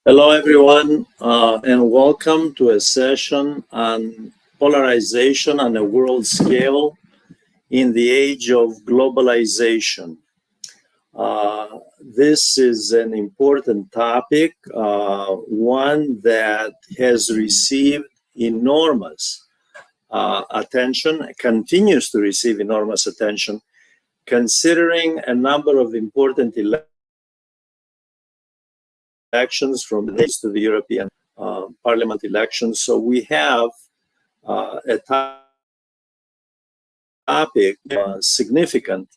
Hello, everyone, and welcome to a session on polarization on a world scale in the age of globalization. This is an important topic, one that has received enormous attention, continues to receive enormous attention, considering a number of important elections from the days to the European Parliament elections. So we have a topic significant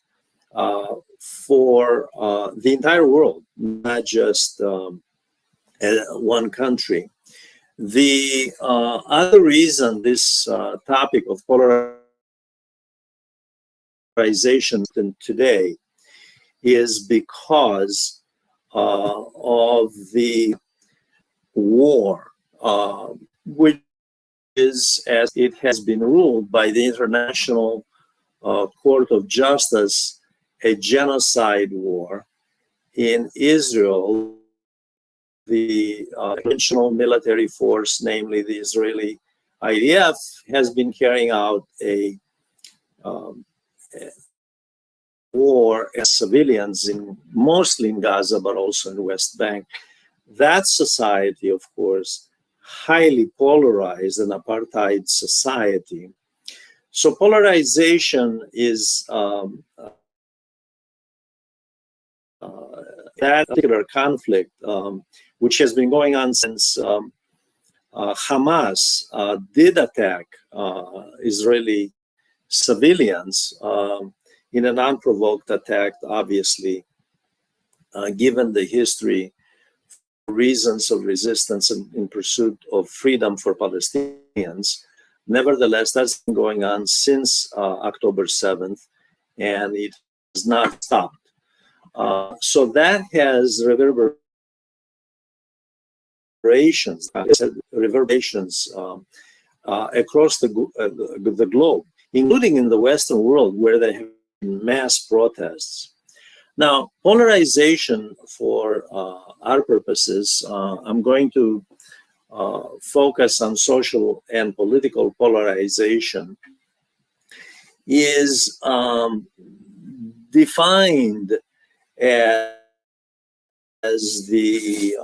for the entire world, not just one country. The other reason this topic of polarization today is because of the war, which is, as it has been ruled by the International Court of Justice, a genocide war. In Israel, the conventional military force, namely the Israeli IDF, has been carrying out a war against civilians, mostly in Gaza, but also in the West Bank. That society, of course, highly polarized, an apartheid society. So polarization is that particular conflict, which has been going on since Hamas did attack Israeli civilians in an unprovoked attack, obviously, given the history, reasons of resistance in pursuit of freedom for Palestinians. Nevertheless, that's been going on since October 7th, and it has not stopped. So that has reverberations across the globe, including in the Western world, where there have been mass protests. Now, polarization, for our purposes, I'm going to focus on social and political polarization, is defined as the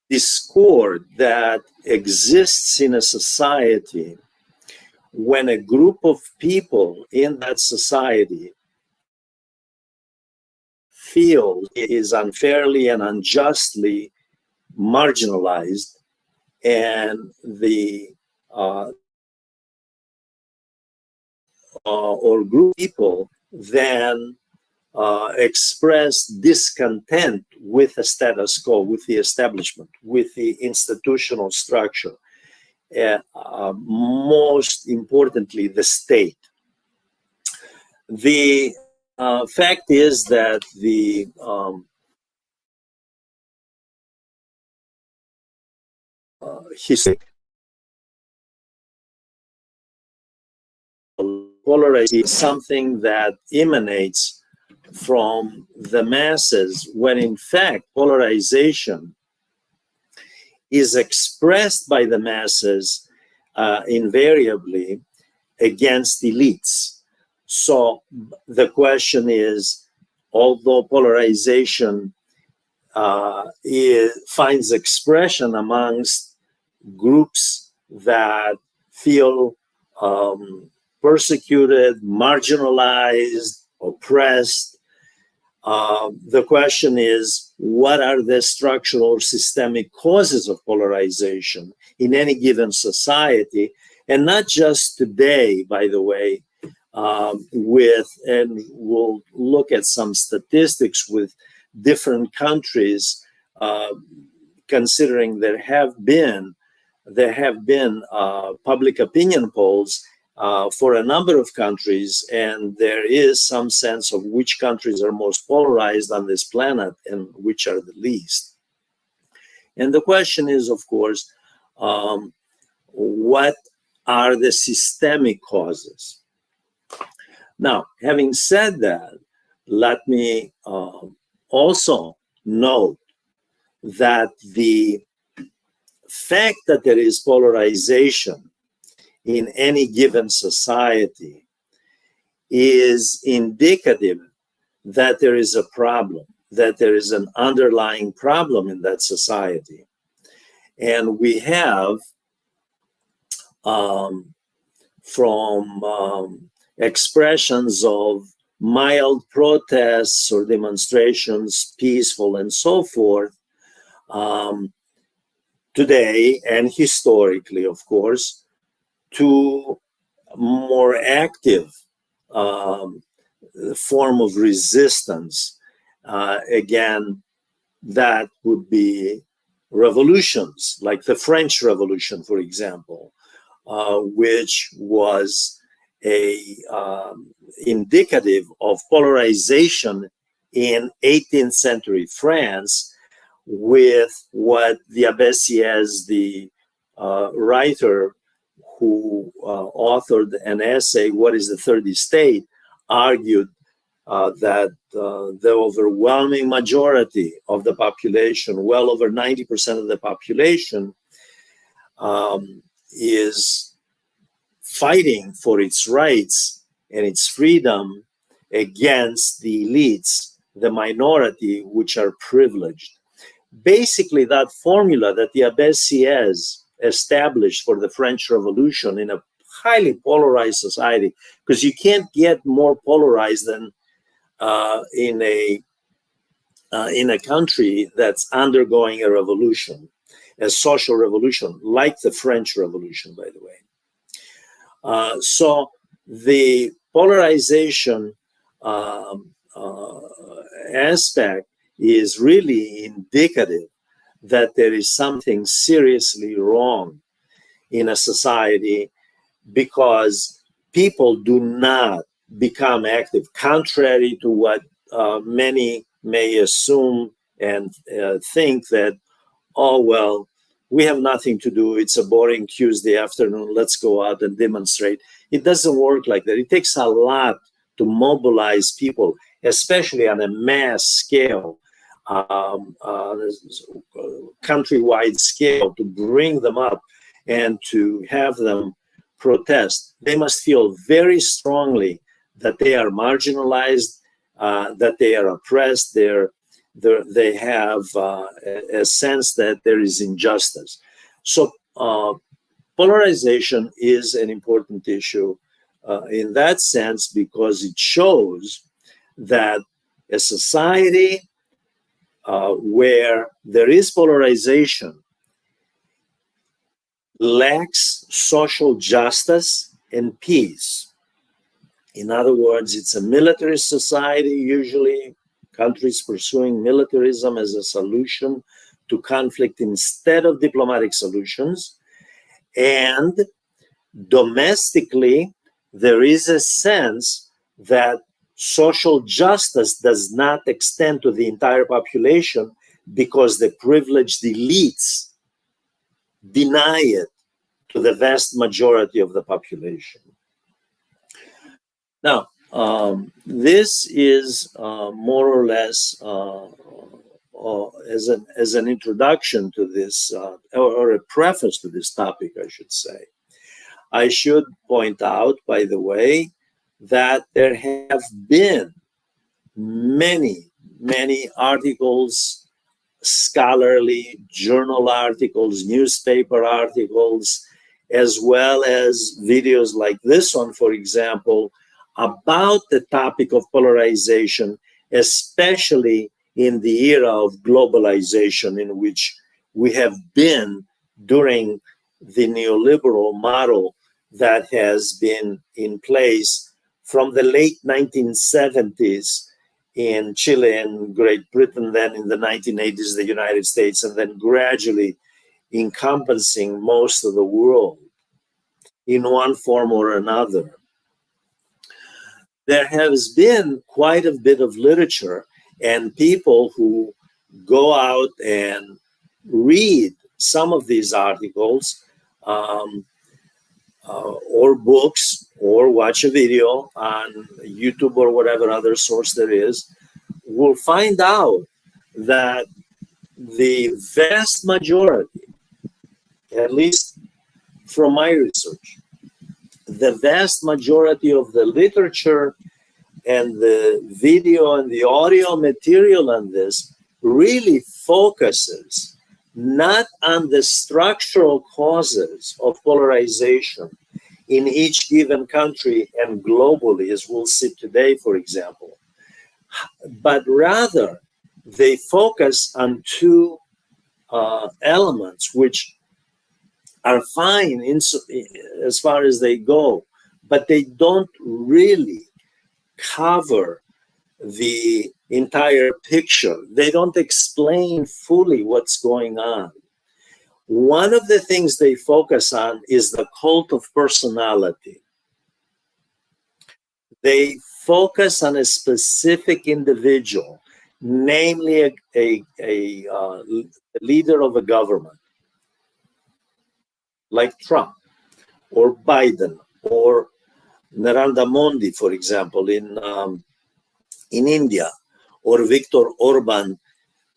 discord that exists in a society when a group of people in that society feels it is unfairly and unjustly marginalized, and the or group of people then express discontent with the status quo, with the establishment, with the institutional structure, most importantly, the state. The fact is that the history polarization is something that emanates from the masses, when in fact polarization is expressed by the masses invariably against elites. So the question is, although polarization finds expression amongst groups that feel persecuted, marginalized, oppressed, the question is, what are the structural or systemic causes of polarization in any given society? And not just today, by the way, and we'll look at some statistics with different countries, considering there have been public opinion polls for a number of countries, and there is some sense of which countries are most polarized on this planet and which are the least. And the question is, of course, what are the systemic causes? Now, having said that, let me also note that the fact that there is polarization in any given society is indicative that there is a problem, that there is an underlying problem in that society. And we have, from expressions of mild protests or demonstrations, peaceful and so forth, today and historically, of course, to more active form of resistance. Again, that would be revolutions, like the French Revolution, for example, which was indicative of polarization in 18th century France, with what the Abbé, the writer who authored an essay, What is the Third Estate, argued that the overwhelming majority of the population, well over 90% of the population, is fighting for its rights and its freedom against the elites, the minority, which are privileged. Basically, that formula that the Abbé established for the French Revolution in a highly polarized society, because you can't get more polarized than in a country that's undergoing a revolution, a social revolution, like the French Revolution, by the way. So the polarization aspect is really indicative that there is something seriously wrong in a society, because people do not become active, contrary to what many may assume and think that, oh, well, we have nothing to do. It's a boring Tuesday afternoon. Let's go out and demonstrate. It doesn't work like that. It takes a lot to mobilize people, especially on a mass scale, countrywide scale, to bring them up and to have them protest. They must feel very strongly that they are marginalized, that they are oppressed, they have a sense that there is injustice. So polarization is an important issue in that sense, because it shows that a society where there is polarization lacks social justice and peace. In other words, it's a militarist society, usually countries pursuing militarism as a solution to conflict instead of diplomatic solutions. And domestically, there is a sense that social justice does not extend to the entire population, because the privileged elites deny it to the vast majority of the population. Now, this is more or less as an introduction to this, or a preface to this topic, I should say. I should point out, by the way, that there have been many articles, scholarly journal articles, newspaper articles, as well as videos like this one, for example, about the topic of polarization, especially in the era of globalization, in which we have been during the neoliberal model that has been in place from the late 1970s in Chile and Great Britain, then in the 1980s, the United States, and then gradually encompassing most of the world in one form or another. There has been quite a bit of literature and people who go out and read some of these articles, or books, or watch a video on YouTube or whatever other source there is, will find out that the vast majority, at least from my research, the vast majority of the literature and the video and the audio material on this really focuses not on the structural causes of polarization in each given country and globally, as we'll see today, for example, but rather they focus on two elements which are fine as far as they go, but they don't really cover the entire picture. They don't explain fully what's going on. One of the things they focus on is the cult of personality. They focus on a specific individual, namely a leader of a government, like Trump or Biden or Narendra Modi, for example, in India, or Viktor Orban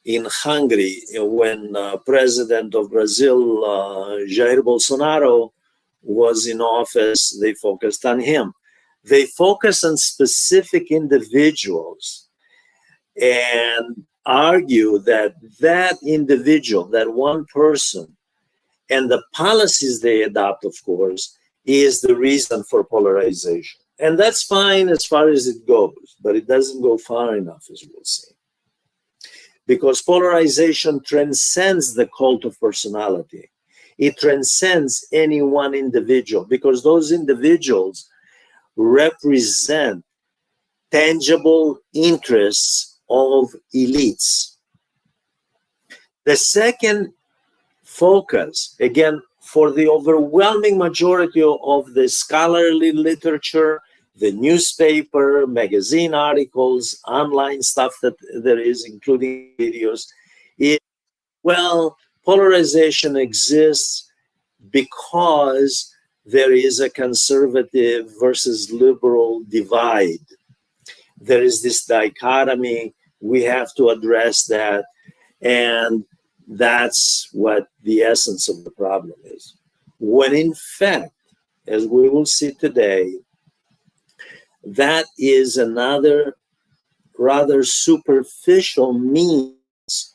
in Hungary, when President of Brazil, Jair Bolsonaro, was in office, they focused on him. They focus on specific individuals and argue that that individual, that one person, and the policies they adopt, of course, is the reason for polarization. And that's fine as far as it goes, but it doesn't go far enough, as we'll see. Because polarization transcends the cult of personality. It transcends any one individual, because those individuals represent tangible interests of elites. The second focus, again, for the overwhelming majority of the scholarly literature, the newspaper, magazine articles, online stuff that there is, including videos, is, well, polarization exists because there is a conservative versus liberal divide. There is this dichotomy. We have to address that. And that's what the essence of the problem is. When in fact, as we will see today, that is another rather superficial means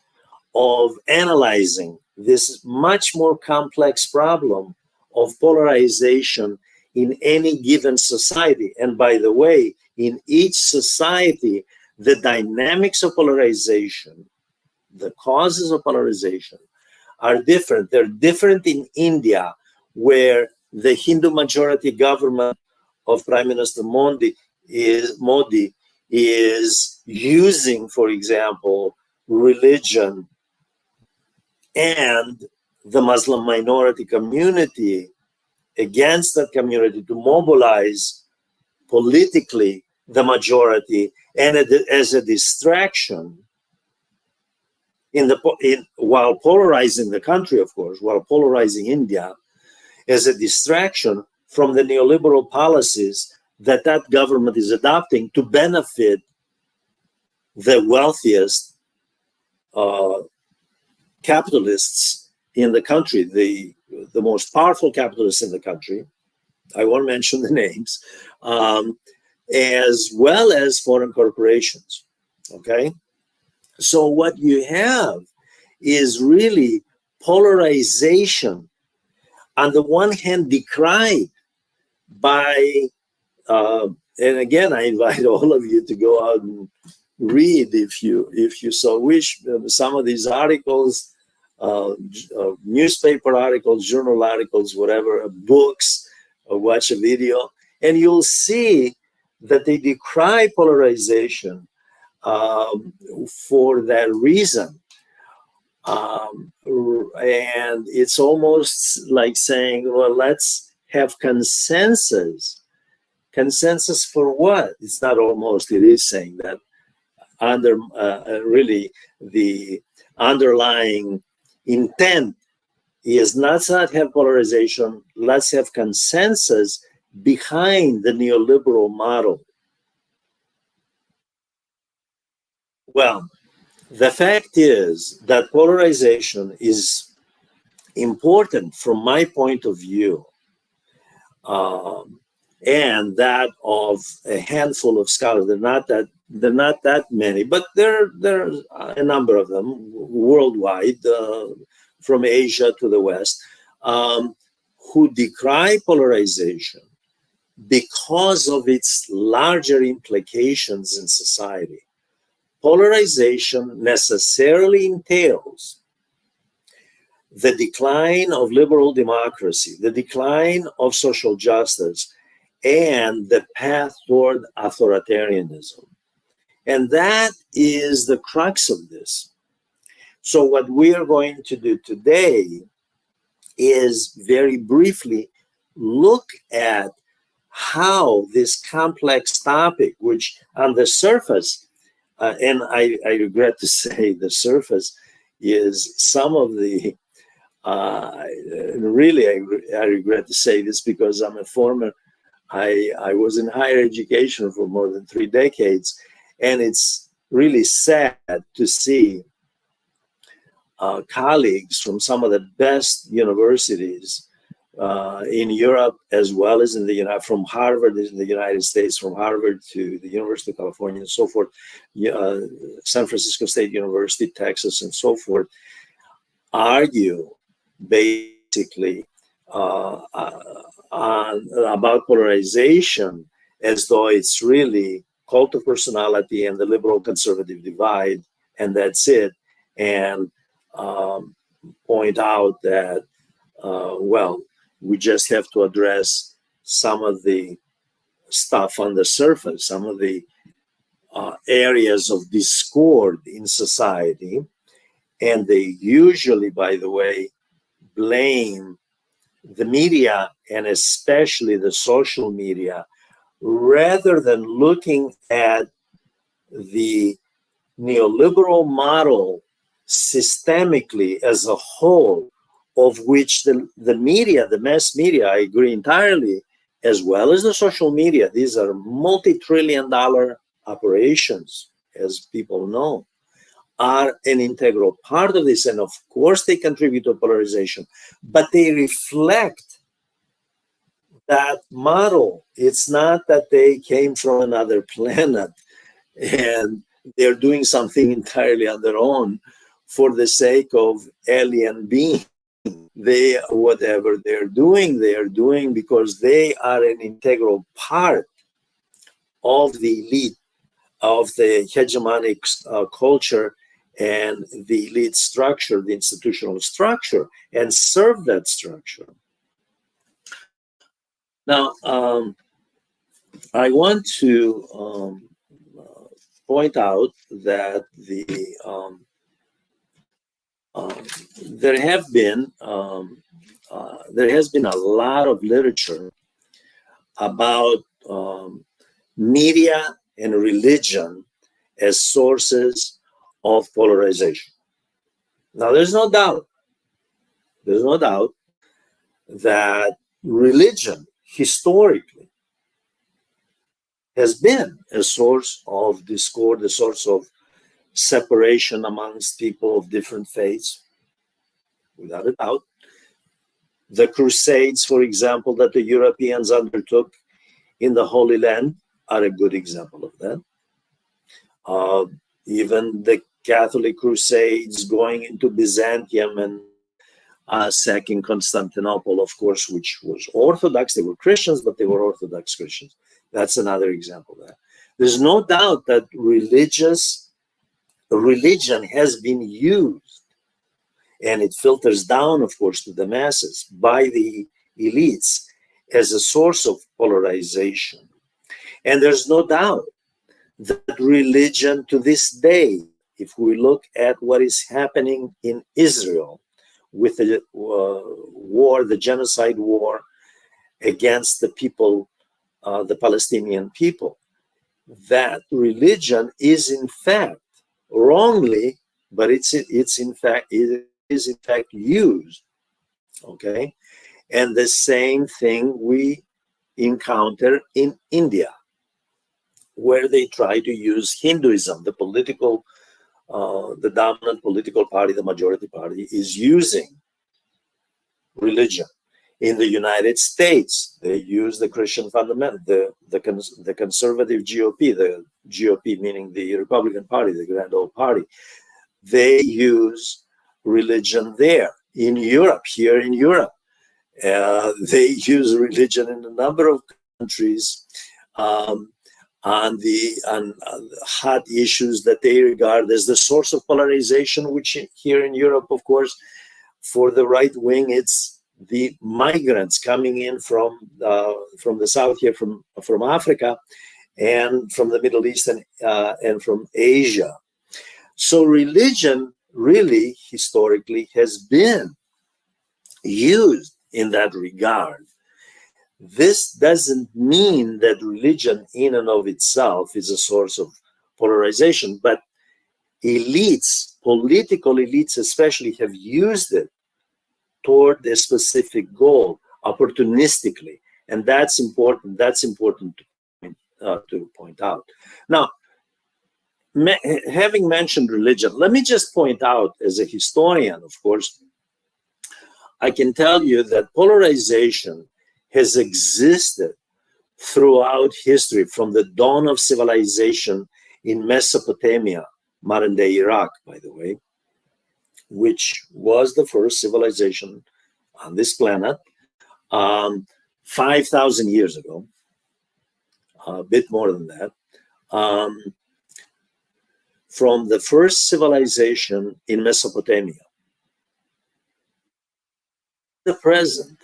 of analyzing this much more complex problem of polarization in any given society. And by the way, in each society, the dynamics of polarization, the causes of polarization, are different. They're different in India, where the Hindu majority government of Prime Minister Modi is using, for example, religion and the Muslim minority community against that community to mobilize politically the majority, and as a distraction while polarizing the country, of course, while polarizing India, as a distraction from the neoliberal policies that that government is adopting to benefit the wealthiest capitalists in the country, the most powerful capitalists in the country. I won't mention the names, as well as foreign corporations. Okay, so what you have is really polarization, on the one hand, decried by, and again, I invite all of you to go out and read, if you so wish, some of these articles, newspaper articles, journal articles, whatever, books, or watch a video, and you'll see that they decry polarization for that reason. And it's almost like saying, well, let's have consensus. Consensus for what? It's not almost, it is saying that really the underlying intent is not have polarization, let's have consensus behind the neoliberal model. Well, The fact is that polarization is important from my point of view, and that of a handful of scholars. They're not that many, but there are a number of them worldwide, from Asia to the West, who decry polarization because of its larger implications in society. Polarization necessarily entails the decline of liberal democracy, the decline of social justice, and the path toward authoritarianism. And that is the crux of this. So, what we are going to do today is very briefly look at how this complex topic, which on the surface, and I regret to say the surface, is some of the really, I regret to say this because I'm a former, I was in higher education for more than 3 decades, and it's really sad to see colleagues from some of the best universities in Europe, as well as in the from Harvard in the United States, from Harvard to the University of California and so forth, San Francisco State University, Texas, and so forth, argue basically about polarization as though it's really cult of personality and the liberal conservative divide, and that's it, and point out that, well, we just have to address some of the stuff on the surface, some of the areas of discord in society. And they usually, by the way, blame the media, and especially the social media, rather than looking at the neoliberal model systemically as a whole, of which the media, the mass media, I agree entirely, as well as the social media, these are multi-trillion-dollar operations, as people know, are an integral part of this. And of course, they contribute to polarization, but they reflect that model. It's not that they came from another planet and they're doing something entirely on their own for the sake of alien being. Whatever they are doing because they are an integral part of the elite, of the hegemonic culture and the elite structure, the institutional structure, and serve that structure. Now, I want to point out that there has been a lot of literature about media and religion as sources of polarization. Now, there's no doubt that religion historically has been a source of discord, a source of separation amongst people of different faiths, without a doubt. The Crusades, for example, that the Europeans undertook in the Holy Land are a good example of that. Even the Catholic Crusades going into Byzantium and sacking Constantinople, of course, which was Orthodox. They were Christians, but they were Orthodox Christians. That's another example of that. There's no doubt that religion has been used, and it filters down, of course, to the masses by the elites as a source of polarization. And there's no doubt that religion to this day, if we look at what is happening in Israel with the war, the genocide war against the people, the Palestinian people, that religion is in fact wrongly, but it is in fact used. Okay, and the same thing we encounter in India, where they try to use Hinduism, the political the dominant political party, the majority party, is using religion. In the United States, they use the Christian fundamental, the conservative GOP, the GOP meaning the Republican Party, the Grand Old Party. They use religion there. In Europe, here in Europe, they use religion in a number of countries on hot issues that they regard as the source of polarization, which here in Europe, of course, for the right wing, it's the migrants coming in from the south here, from Africa, and from the Middle East and from Asia. So religion really historically has been used in that regard. This doesn't mean that religion in and of itself is a source of polarization, but elites, political elites especially, have used it toward a specific goal opportunistically, and that's important. That's important to point out. Now, having mentioned religion, let me just point out, as a historian, of course, I can tell you that polarization has existed throughout history, from the dawn of civilization in Mesopotamia, modern-day Iraq, by the way, which was the first civilization on this planet 5,000 years ago, a bit more than that. From the first civilization in Mesopotamia, the present,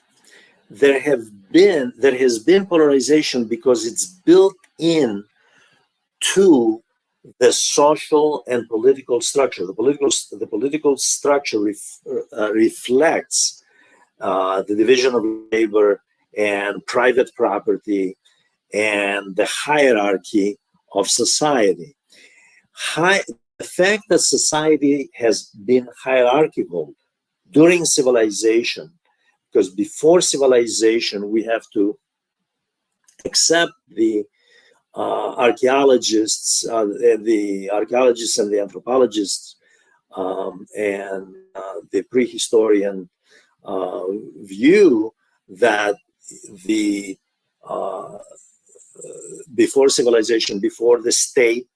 there has been polarization because it's built in to the social and political structure. The political structure reflects the division of labor and private property and the hierarchy of society. The fact that society has been hierarchical during civilization, because before civilization we have to accept the archaeologists and the anthropologists and the prehistorian view that the before civilization, before the state,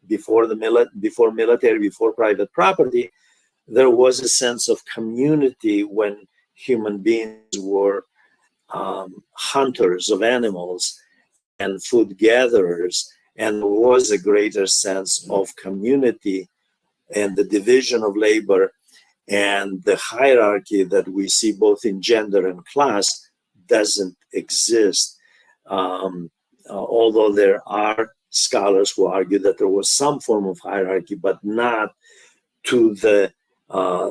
before military, before private property, there was a sense of community when human beings were hunters of animals and food gatherers, and there was a greater sense of community, and the division of labor and the hierarchy that we see both in gender and class doesn't exist. Although there are scholars who argue that there was some form of hierarchy, but not to the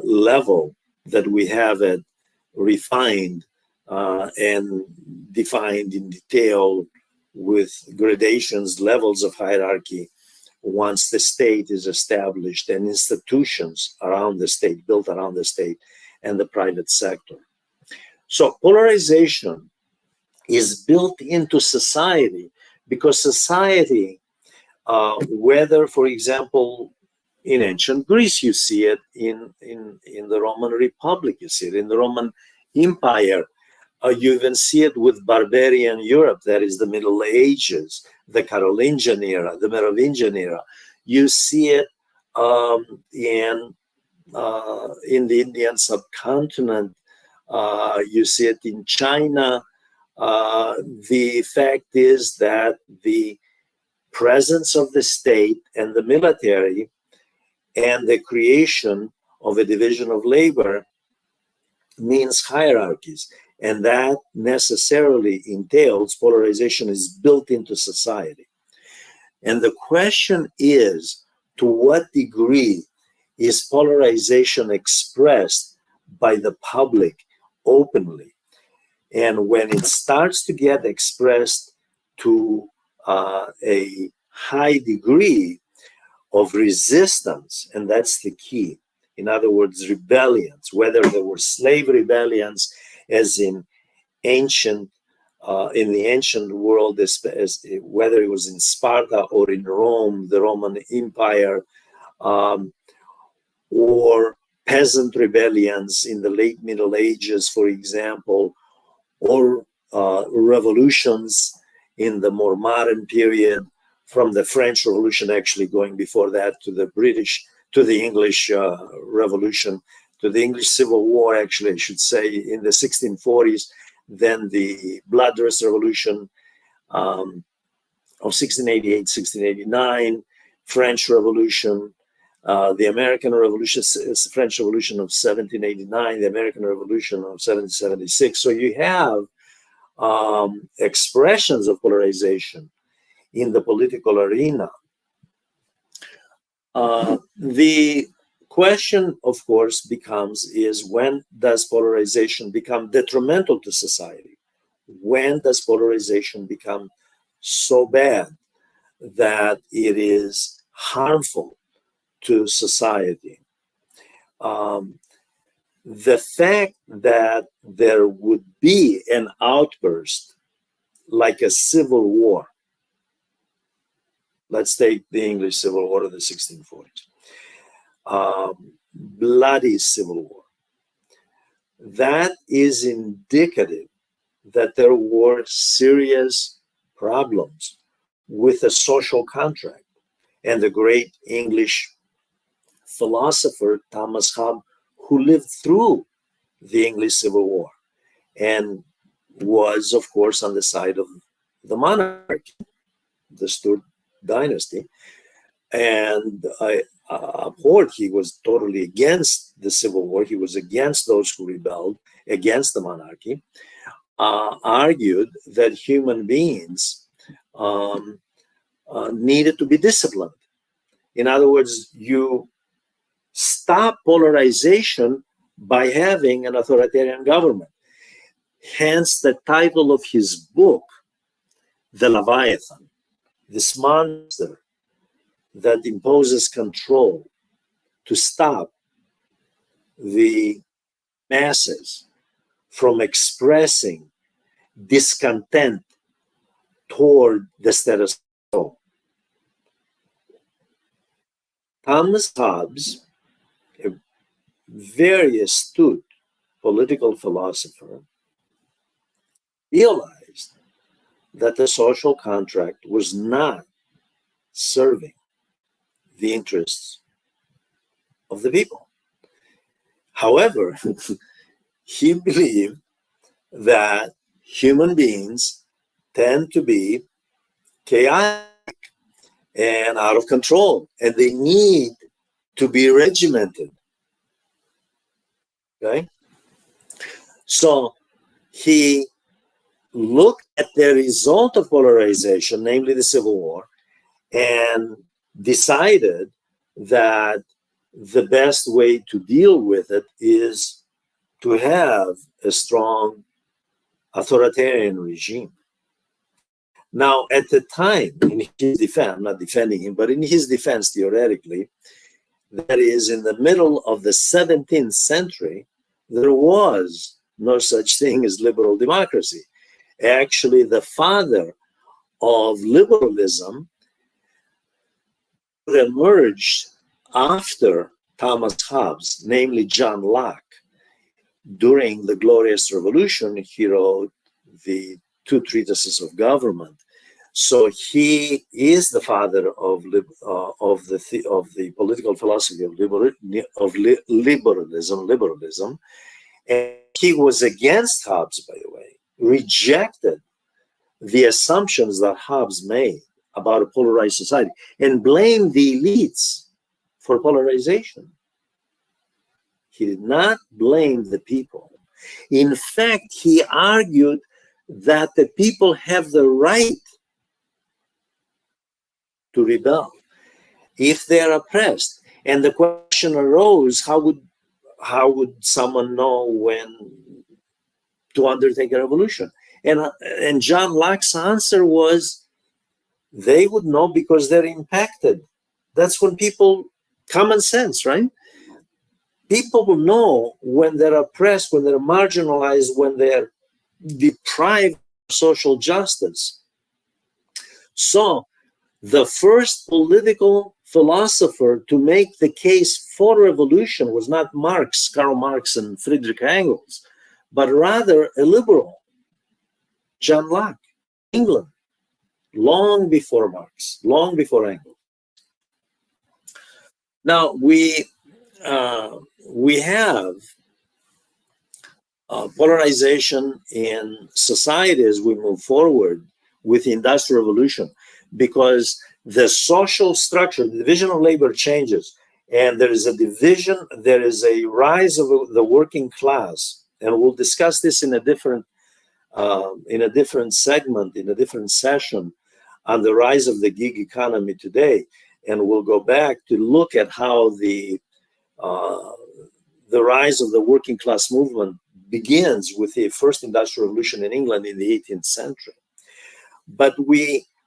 level that we have it refined and defined in detail with gradations, levels of hierarchy once the state is established and institutions around the state, built around the state and the private sector. So polarization is built into society because society, whether, for example, in ancient Greece, you see it in the Roman Republic, you see it in the Roman Empire, you even see it with barbarian Europe, that is the Middle Ages, the Carolingian era, the Merovingian era. You see it in the Indian subcontinent, you see it in China. The fact is that the presence of the state and the military and the creation of a division of labor means hierarchies, and that necessarily entails polarization is built into society. And the question is, to what degree is polarization expressed by the public openly? And when it starts to get expressed to a high degree of resistance, and that's the key. In other words, rebellions, whether there were slave rebellions, as in ancient, in the ancient world, whether it was in Sparta or in Rome, the Roman Empire, or peasant rebellions in the late Middle Ages, for example, or revolutions in the more modern period, from the French Revolution, actually going before that, to the British, to the English Revolution, to the English Civil War, actually, I should say, in the 1640s, then the Bloodless Revolution of 1688, 1689, French Revolution, the American Revolution, French Revolution of 1789, the American Revolution of 1776. So you have expressions of polarization in the political arena. The question, of course, becomes is, when does polarization become detrimental to society? When does polarization become so bad that it is harmful to society? The fact that there would be an outburst like a civil war, let's take the English Civil War of the 1640s, bloody civil war, that is indicative that there were serious problems with the social contract. And the great English philosopher Thomas Hobbes, who lived through the English Civil War and was, of course, on the side of the monarchy, the Stuart dynasty, and abhorred, he was totally against the Civil War. He was against those who rebelled against the monarchy, argued that human beings needed to be disciplined. In other words, you stop polarization by having an authoritarian government. Hence the title of his book, The Leviathan, this monster that imposes control to stop the masses from expressing discontent toward the status quo. Thomas Hobbes, a very astute political philosopher, realized that the social contract was not serving the interests of the people. However, he believed that human beings tend to be chaotic and out of control, and they need to be regimented. Okay? So he looked at the result of polarization, namely the Civil War, and decided that the best way to deal with it is to have a strong authoritarian regime. Now, at the time, in his defense, I'm not defending him, but in his defense, theoretically, that is, in the middle of the 17th century, there was no such thing as liberal democracy. Actually, the father of liberalism emerged after Thomas Hobbes, namely John Locke. During the Glorious Revolution, he wrote the two treatises of government. So he is the father of the political philosophy of liberalism. And he was against Hobbes, by the way, rejected the assumptions that Hobbes made about a polarized society and blamed the elites for polarization. He did not blame the people. In fact, he argued that the people have the right to rebel if they are oppressed. And the question arose, how would someone know when to undertake a revolution? And John Locke's answer was, they would know because they're impacted. That's when people, common sense, right? People will know when they're oppressed, when they're marginalized, when they're deprived of social justice. So the first political philosopher to make the case for revolution was not Marx, Karl Marx and Friedrich Engels, but rather a liberal, John Locke, England, long before Marx, long before Engels. Now we have polarization in society as we move forward with the Industrial Revolution, because the social structure, the division of labor changes, and there is a division, there is a rise of the working class, and we'll discuss this in a different segment, in a different session, on the rise of the gig economy today, and we'll go back to look at how the rise of the working class movement begins with the first industrial revolution in England in the 18th century. But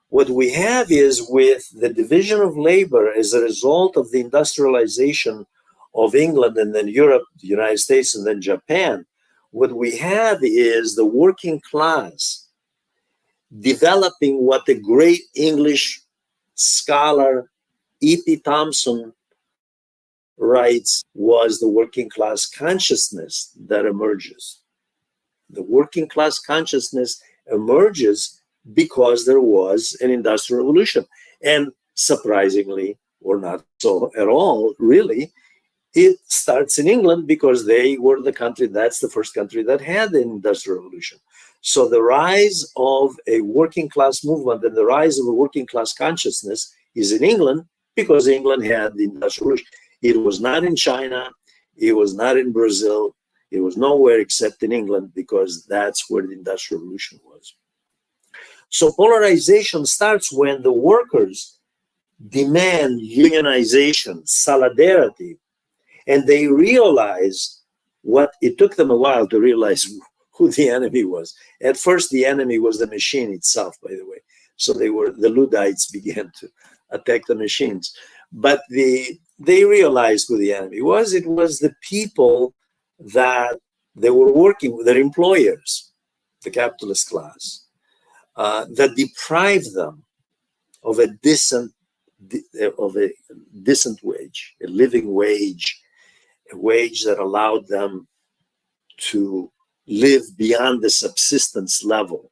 what we have is, with the division of labor as a result of the industrialization of England and then Europe, the United States, and then Japan, what we have is the working class developing what the great English scholar E.P. Thompson writes was the working class consciousness that emerges. The working class consciousness emerges because there was an industrial revolution. And surprisingly, or not so at all, really, it starts in England because they were the country, that's the first country that had an industrial revolution. So the rise of a working class movement and the rise of a working class consciousness is in England because England had the industrial revolution. It was not in China, it was not in Brazil, it was nowhere except in England, because that's where the industrial revolution was. So polarization starts when the workers demand unionization, solidarity, and they realize what it took them a while to realize who the enemy was. At first, the enemy was the machine itself, by the way. So the Luddites began to attack the machines. But they realized who the enemy was. It was the people that they were working with, their employers, the capitalist class, that deprived them of a decent wage, a living wage, a wage that allowed them to live beyond the subsistence level,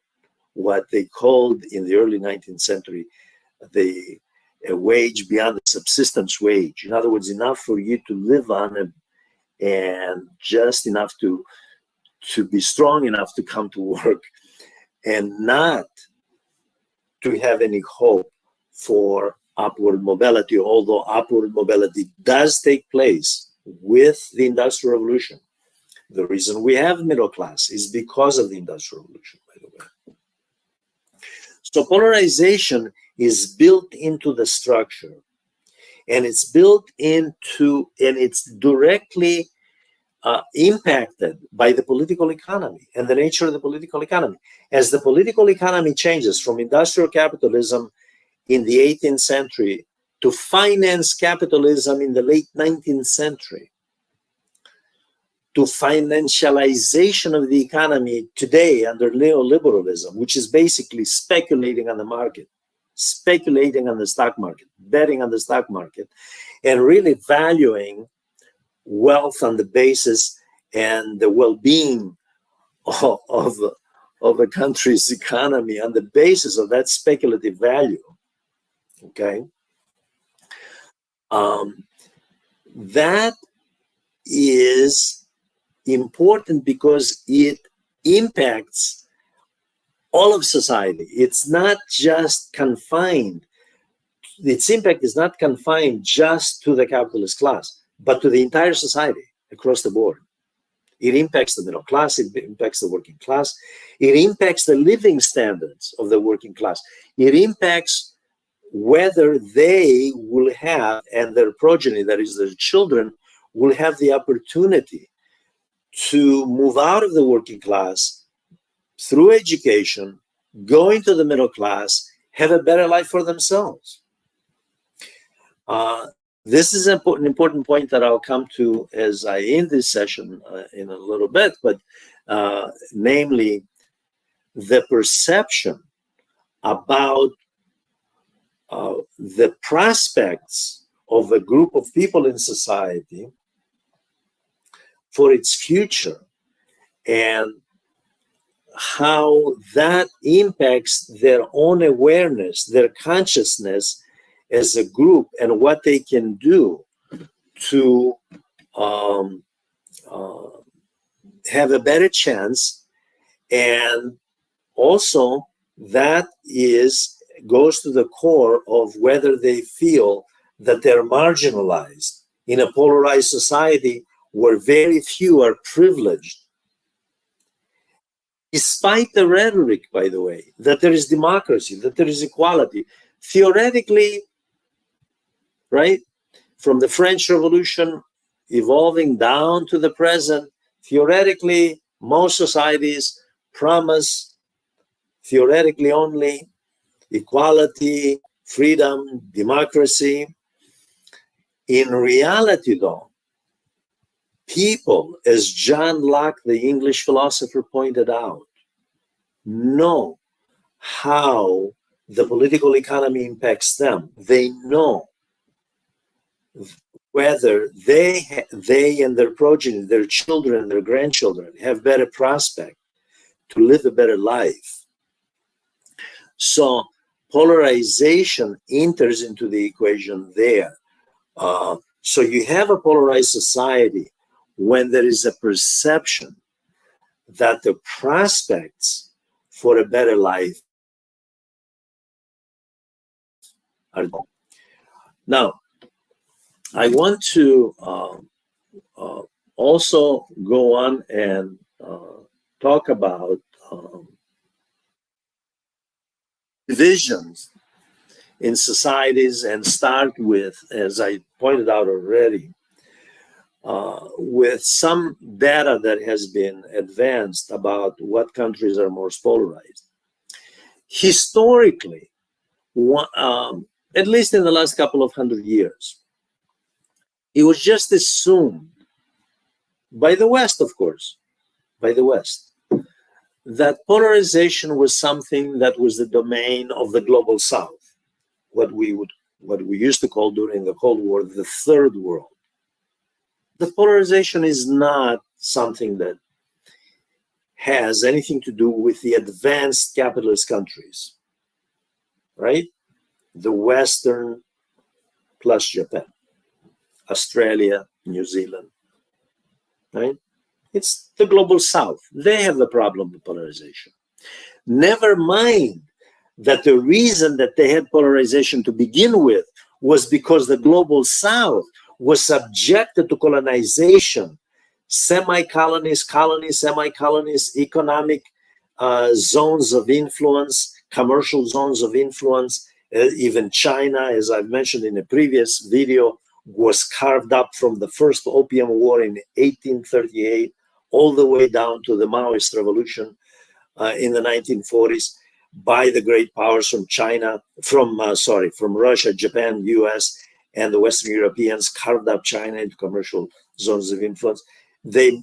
what they called in the early 19th century a wage beyond the subsistence wage. In other words, enough for you to live on it, and just enough to be strong enough to come to work, and not to have any hope for upward mobility, although upward mobility does take place with the Industrial Revolution. The reason we have middle class is because of the Industrial Revolution, by the way. So polarization is built into the structure, and it's built into, and it's directly impacted by the political economy and the nature of the political economy. As the political economy changes from industrial capitalism in the 18th century to finance capitalism in the late 19th century, to financialization of the economy today under neoliberalism, which is basically speculating on the market, speculating on the stock market, betting on the stock market, and really valuing wealth on the basis and the well-being of a country's economy on the basis of that speculative value. Okay, that is important because it impacts all of society. It's not just confined, its impact is not confined just to the capitalist class, but to the entire society across the board. It impacts the middle class, it impacts the working class, it impacts the living standards of the working class, it impacts whether they will have, and their progeny, that is their children, will have the opportunity to move out of the working class through education, go into the middle class, have a better life for themselves. This is an important point that I'll come to as I end this session in a little bit, but namely the perception about the prospects of a group of people in society for its future, and how that impacts their own awareness, their consciousness as a group, and what they can do to have a better chance. And also that goes to the core of whether they feel that they're marginalized in a polarized society where very few are privileged. Despite the rhetoric, by the way, that there is democracy, that there is equality, theoretically, right, from the French Revolution evolving down to the present, theoretically, most societies promise, theoretically only, equality, freedom, democracy. In reality, though, people, as John Locke, the English philosopher, pointed out, know how the political economy impacts them. They know whether they and their progeny, their children, their grandchildren, have better prospect to live a better life. So polarization enters into the equation there. So you have a polarized society when there is a perception that the prospects for a better life are gone. Now, I want to also go on and talk about divisions in societies, and start with, as I pointed out already, with some data that has been advanced about what countries are most polarized. Historically, at least in the last couple of 100 years, it was just assumed by the West, of course, by the West, that polarization was something that was the domain of the global South, what we used to call during the Cold War the Third World. The polarization is not something that has anything to do with the advanced capitalist countries, right? The Western plus Japan, Australia, New Zealand, right? It's the global South. They have the problem with polarization. Never mind that the reason that they had polarization to begin with was because the global South was subjected to colonization, semi-colonies, colonies, semi-colonies, economic zones of influence, commercial zones of influence. Even China, as I've mentioned in a previous video, was carved up from the first Opium War in 1838 all the way down to the Maoist revolution in the 1940s by the great powers from China, from Russia, Japan, US, and the Western Europeans carved up China into commercial zones of influence. They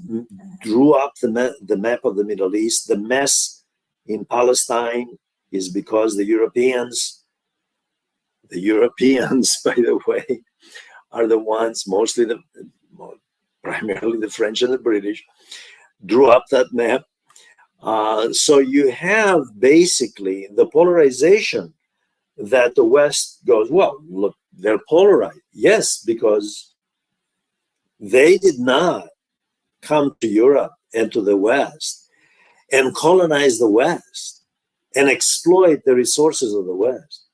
drew up the map of the Middle East. The mess in Palestine is because the Europeans, by the way, are the ones, primarily the French and the British, drew up that map. So you have basically the polarization that the West goes, well, look, they're polarized. Yes, because they did not come to Europe and to the West and colonize the West and exploit the resources of the West.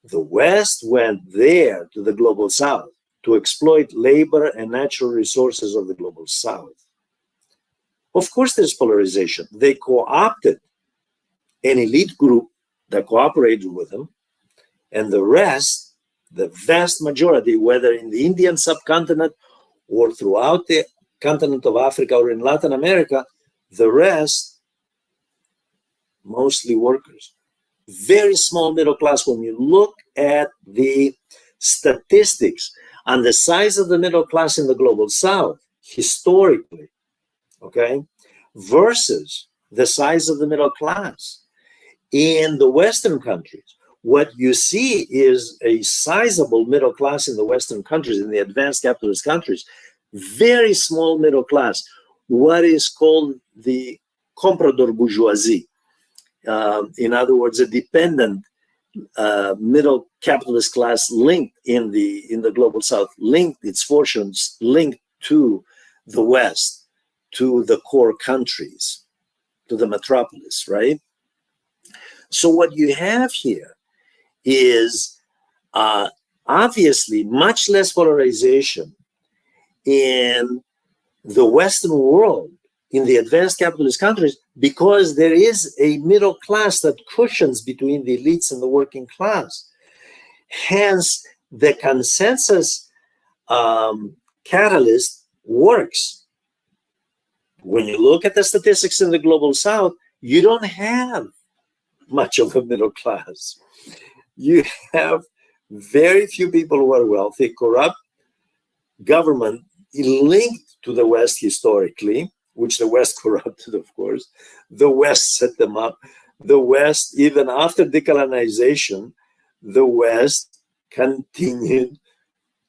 The West went there to the global South to exploit labor and natural resources of the global South. Of course, there's polarization. They co-opted an elite group that cooperated with them, and the rest, the vast majority, whether in the Indian subcontinent or throughout the continent of Africa or in Latin America, the rest, mostly workers. Very small middle class. When you look at the statistics on the size of the middle class in the global South, historically, okay, versus the size of the middle class in the Western countries, what you see is a sizable middle class in the Western countries, in the advanced capitalist countries, very small middle class, what is called the comprador bourgeoisie. In other words, a dependent middle capitalist class linked in the global South, linked its fortunes, linked to the West, to the core countries, to the metropolis, right? So what you have here is obviously much less polarization in the Western world, in the advanced capitalist countries, because there is a middle class that cushions between the elites and the working class. Hence, the consensus catalyst works. When you look at the statistics in the global South, you don't have much of a middle class. You have very few people who are wealthy, corrupt government linked to the West historically, which the West corrupted, of course. The West set them up. The West, even after decolonization, the West continued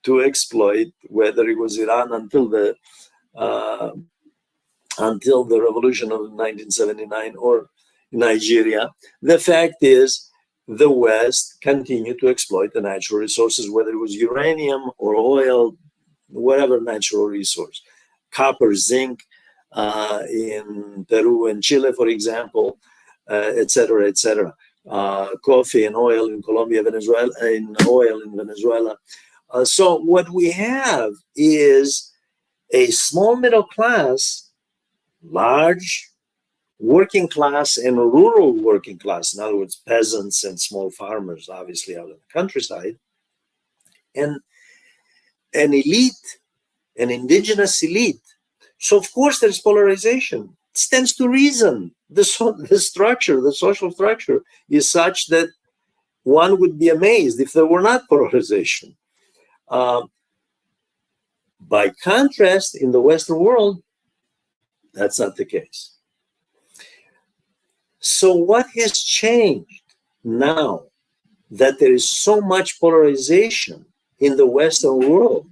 to exploit, whether it was Iran until the revolution of 1979 or Nigeria. The fact is, the West continued to exploit the natural resources, whether it was uranium or oil, whatever natural resource, copper, zinc in Peru and Chile, for example, etc., etc. Coffee and oil in Colombia, Venezuela, in oil in Venezuela. So what we have is a small middle class, large working class, and rural working class. In other words, peasants and small farmers, obviously out in the countryside, and an elite, an indigenous elite. So of course there's polarization. It stands to reason. The structure, the social structure is such that one would be amazed if there were not polarization. By contrast, in the Western world, that's not the case. So what has changed now that there is so much polarization in the Western world?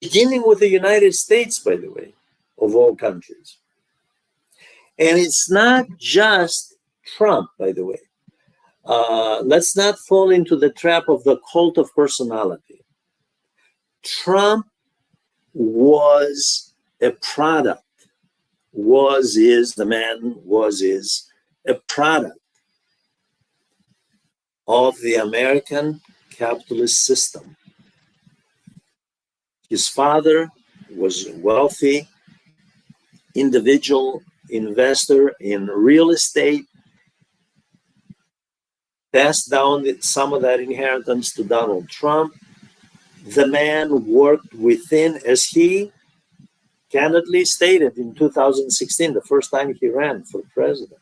Beginning with the United States, by the way, of all countries. And it's not just Trump, by the way. Let's not fall into the trap of the cult of personality. Trump was a product, is a product of the American capitalist system. His father was a wealthy individual investor in real estate, passed down some of that inheritance to Donald Trump. The man worked within, as he candidly stated in 2016, the first time he ran for president.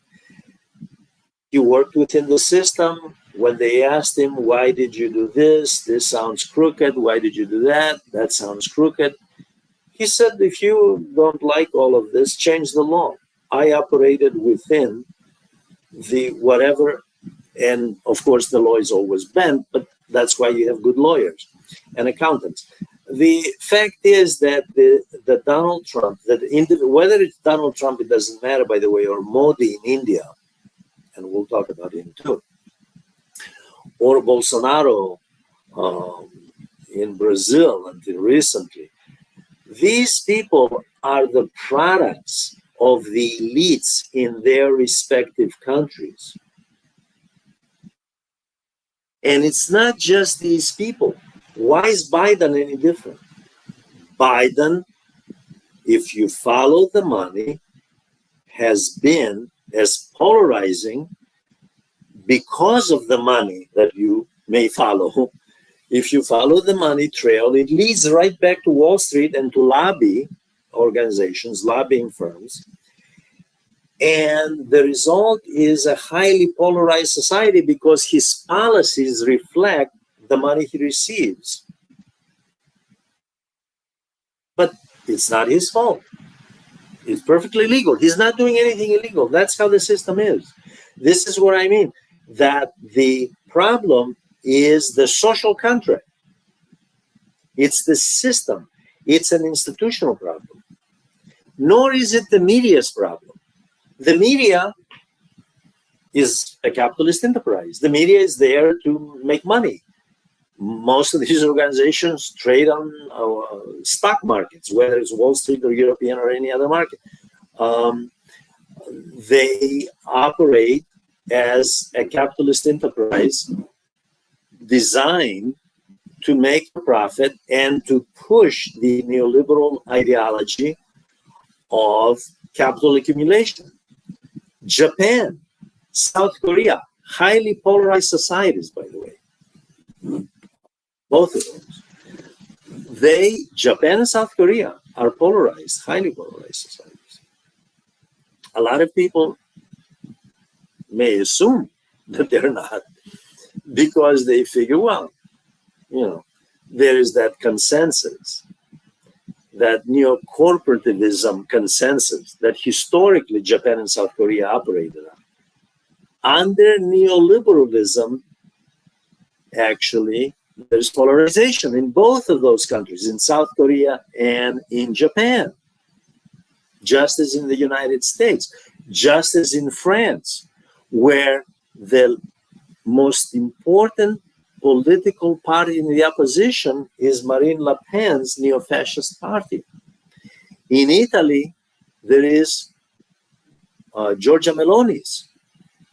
He worked within the system. When they asked him, why did you do this? This sounds crooked. Why did you do that? That sounds crooked. He said, if you don't like all of this, change the law. I operated within the whatever, and of course the law is always bent, but that's why you have good lawyers and accountants. The fact is that the Donald Trump, whether it's Donald Trump, it doesn't matter, by the way, or Modi in India, and we'll talk about him too, or Bolsonaro in Brazil until recently. These people are the products of the elites in their respective countries. And it's not just these people. Why is Biden any different? Biden, if you follow the money, has been as polarizing because of the money that you may follow. If you follow the money trail, it leads right back to Wall Street and to lobby organizations, lobbying firms. And the result is a highly polarized society because his policies reflect the money he receives. But it's not his fault. It's perfectly legal. He's not doing anything illegal. That's how the system is. This is what I mean. that the problem is the social contract. It's the system. It's an institutional problem. Nor is it the media's problem. The media is a capitalist enterprise. The media is there to make money. Most of these organizations trade on stock markets, whether it's Wall Street or European or any other market. They operate as a capitalist enterprise designed to make a profit and to push the neoliberal ideology of capital accumulation. Japan, South Korea, highly polarized societies, by the way. Both of those. Japan and South Korea are polarized, highly polarized societies. A lot of people may assume that they're not because they figure, well, there is that consensus, that neo-corporativism consensus that historically Japan and South Korea operated on. Under neoliberalism, actually, there's polarization in both of those countries, in South Korea and in Japan, just as in the United States, just as in France, where the most important political party in the opposition is Marine Le Pen's neo-fascist party. In Italy, there is Giorgia Meloni's,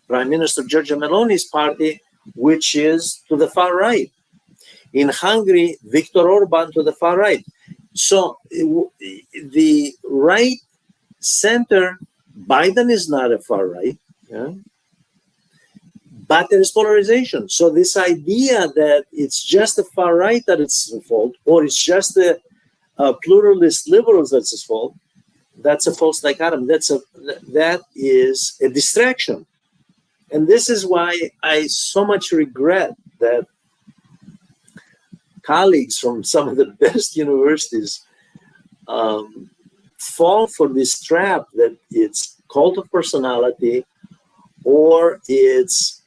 Prime Minister Giorgia Meloni's party, which is to the far right. In Hungary, Viktor Orban to the far right. So the right center, Biden is not a far right, but there is polarization. So this idea that it's just the far right that it's the fault, or it's just the pluralist liberals that's its fault, that's a false dichotomy. That is a distraction. And this is why I so much regret that colleagues from some of the best universities fall for this trap that it's cult of personality, or it's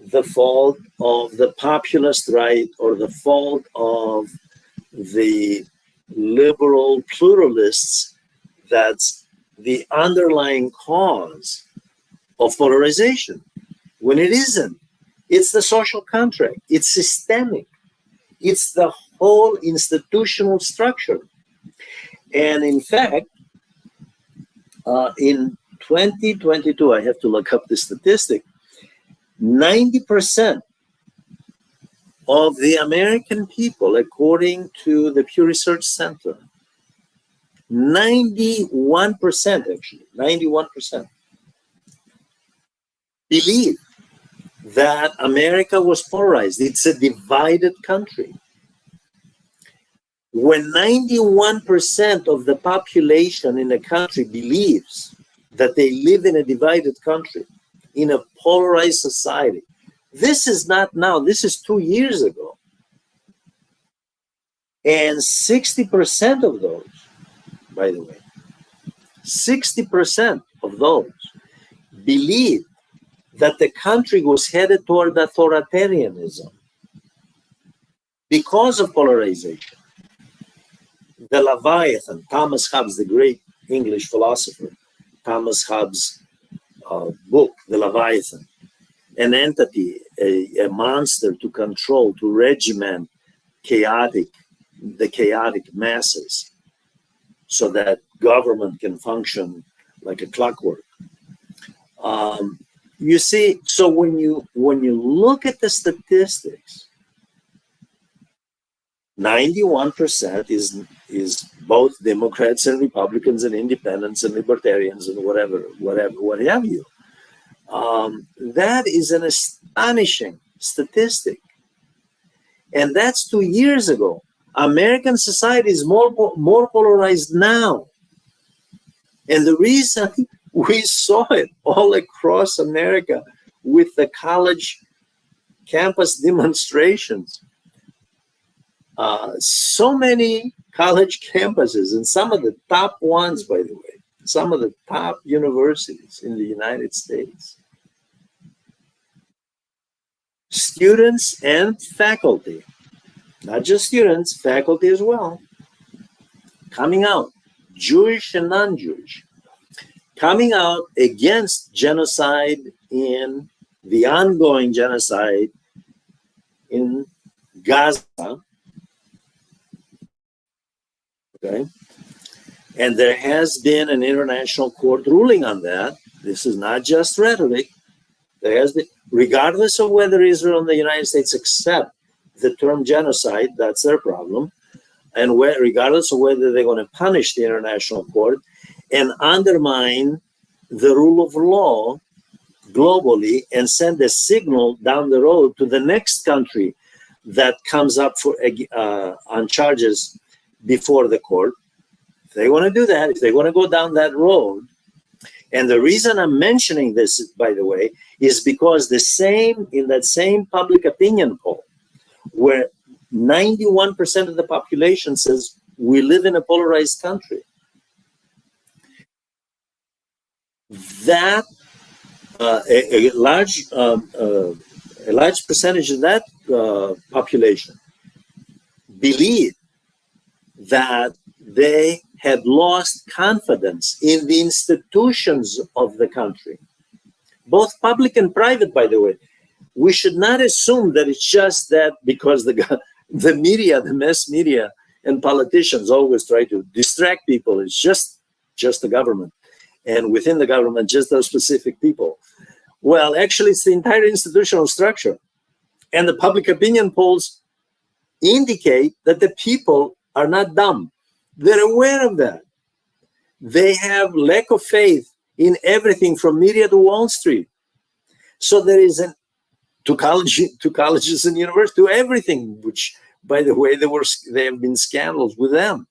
the fault of the populist right, or the fault of the liberal pluralists that's the underlying cause of polarization, when it isn't. It's the social contract. It's systemic. It's the whole institutional structure. And in fact, in 2022, I have to look up the statistic, 90% of the American people, according to the Pew Research Center, 91% actually, 91% believe that America was polarized. It's a divided country. When 91% of the population in a country believes that they live in a divided country, in a polarized society, this is not now, this is 2 years ago. And 60% of those, by the way, 60% of those believe that the country was headed toward authoritarianism because of polarization. The Leviathan, Thomas Hobbes, the great English philosopher, Thomas Hobbes' book, The Leviathan, an entity, a monster to control, to regiment the chaotic masses so that government can function like a clockwork. You see, so when you look at the statistics, 91% is both Democrats and Republicans and independents and libertarians and what have you. That is an astonishing statistic. And that's 2 years ago. American society is more polarized now. And the reason we saw it all across America with the college campus demonstrations, so many college campuses, and some of the top ones, by the way, some of the top universities in the United States, students and faculty, not just students, faculty as well, coming out, Jewish and non-Jewish, coming out against genocide in the ongoing genocide in Gaza, okay? And there has been an international court ruling on that. This is not just rhetoric. There has been, regardless of whether Israel and the United States accept the term genocide, that's their problem, and regardless of whether they're going to punish the international court and undermine the rule of law globally and send a signal down the road to the next country that comes up for on charges before the court. If they want to do that, if they want to go down that road, and the reason I'm mentioning this, by the way, is because in that same public opinion poll, where 91% of the population says we live in a polarized country, that a large percentage of that population believe that they had lost confidence in the institutions of the country, both public and private, by the way. We should not assume that it's just that because the media, the mass media and politicians always try to distract people. It's just the government. And within the government, just those specific people. Well, actually, it's the entire institutional structure. And the public opinion polls indicate that the people are not dumb. They're aware of that. They have lack of faith in everything from media to Wall Street. So there is to colleges and universities, to everything, which, by the way, there have been scandals with them.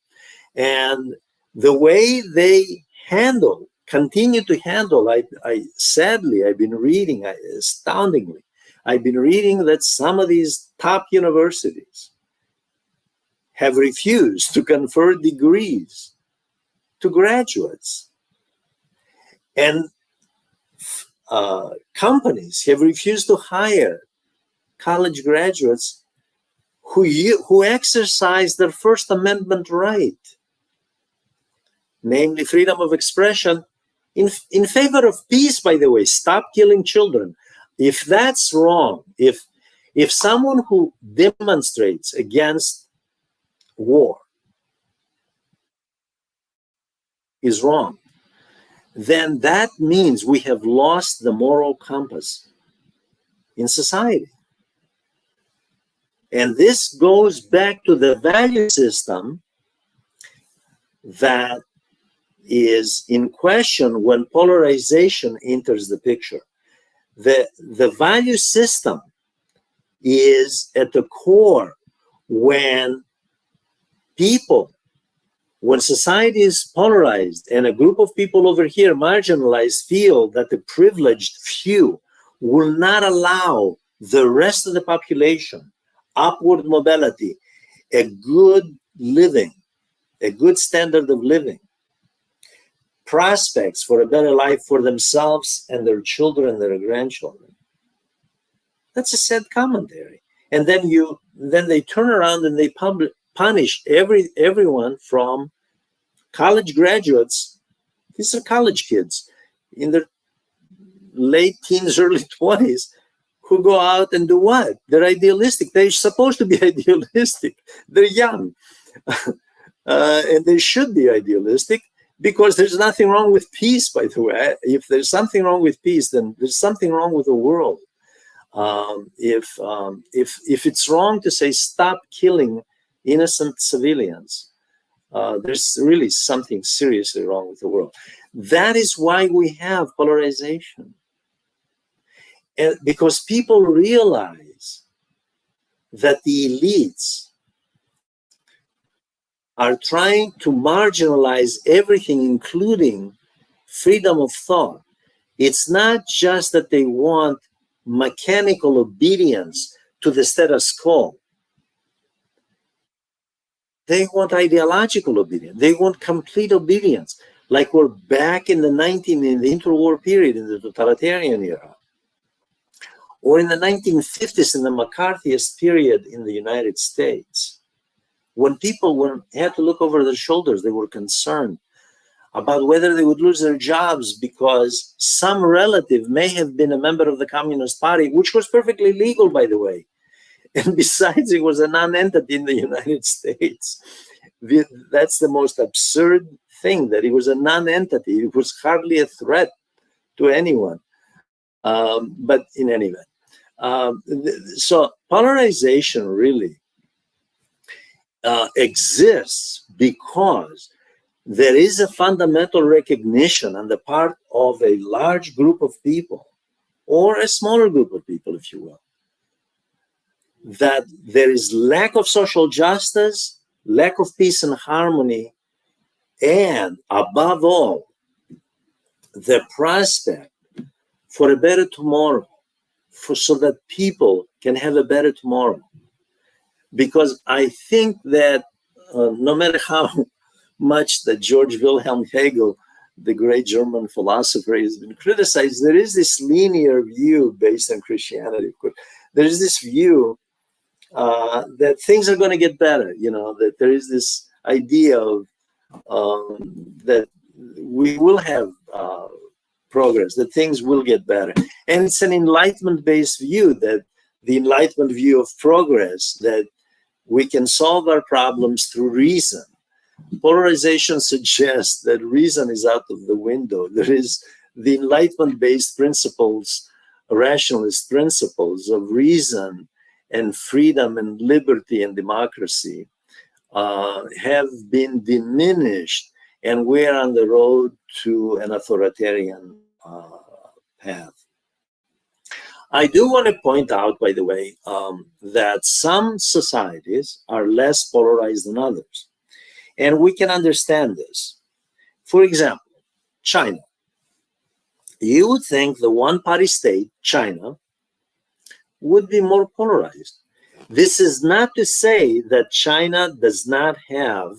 And the way they continue to handle, sadly, I've been reading, astoundingly, I've been reading that some of these top universities have refused to confer degrees to graduates. And companies have refused to hire college graduates who exercise their First Amendment right, namely freedom of expression, in favor of peace, by the way. Stop killing children. If that's wrong, if someone who demonstrates against war is wrong, then that means we have lost the moral compass in society. And this goes back to the value system that is in question when polarization enters the picture. The value system is at the core when society is polarized and a group of people over here, marginalized, feel that the privileged few will not allow the rest of the population upward mobility, a good living, a good standard of living, prospects for a better life for themselves and their children and their grandchildren. That's a sad commentary. And then they turn around and they punish everyone from college graduates. These are college kids in their late teens, early 20s, who go out and do what? They're idealistic. They're supposed to be idealistic. They're young. And they should be idealistic, because there's nothing wrong with peace, by the way. If there's something wrong with peace, then there's something wrong with the world. If it's wrong to say stop killing innocent civilians, there's really something seriously wrong with the world. That is why we have polarization. And because people realize that the elites are trying to marginalize everything, including freedom of thought. It's not just that they want mechanical obedience to the status quo. They want ideological obedience. They want complete obedience, like we're back in the interwar period, in the totalitarian era. or in the 1950s, in the McCarthyist period in the United States, when people had to look over their shoulders, they were concerned about whether they would lose their jobs because some relative may have been a member of the Communist Party, which was perfectly legal, by the way. And besides, it was a non-entity in the United States. That's the most absurd thing, that it was a non-entity. It was hardly a threat to anyone. But in any event, so polarization really exists because there is a fundamental recognition on the part of a large group of people, or a smaller group of people, if you will, that there is lack of social justice, lack of peace and harmony, and above all, the prospect for a better tomorrow, so that people can have a better tomorrow. Because I think that no matter how much that George Wilhelm Hegel, the great German philosopher, has been criticized, there is this linear view based on Christianity, of course. There is this view that things are going to get better, that there is this idea of that we will have progress, that things will get better. And it's an enlightenment-based view, that the enlightenment view of progress, that we can solve our problems through reason. Polarization suggests that reason is out of the window. There is the enlightenment-based principles, rationalist principles of reason and freedom and liberty and democracy have been diminished, and we're on the road to an authoritarian path. I do want to point out, by the way, that some societies are less polarized than others. And we can understand this. For example, China. You would think the one-party state, China, would be more polarized. This is not to say that China does not have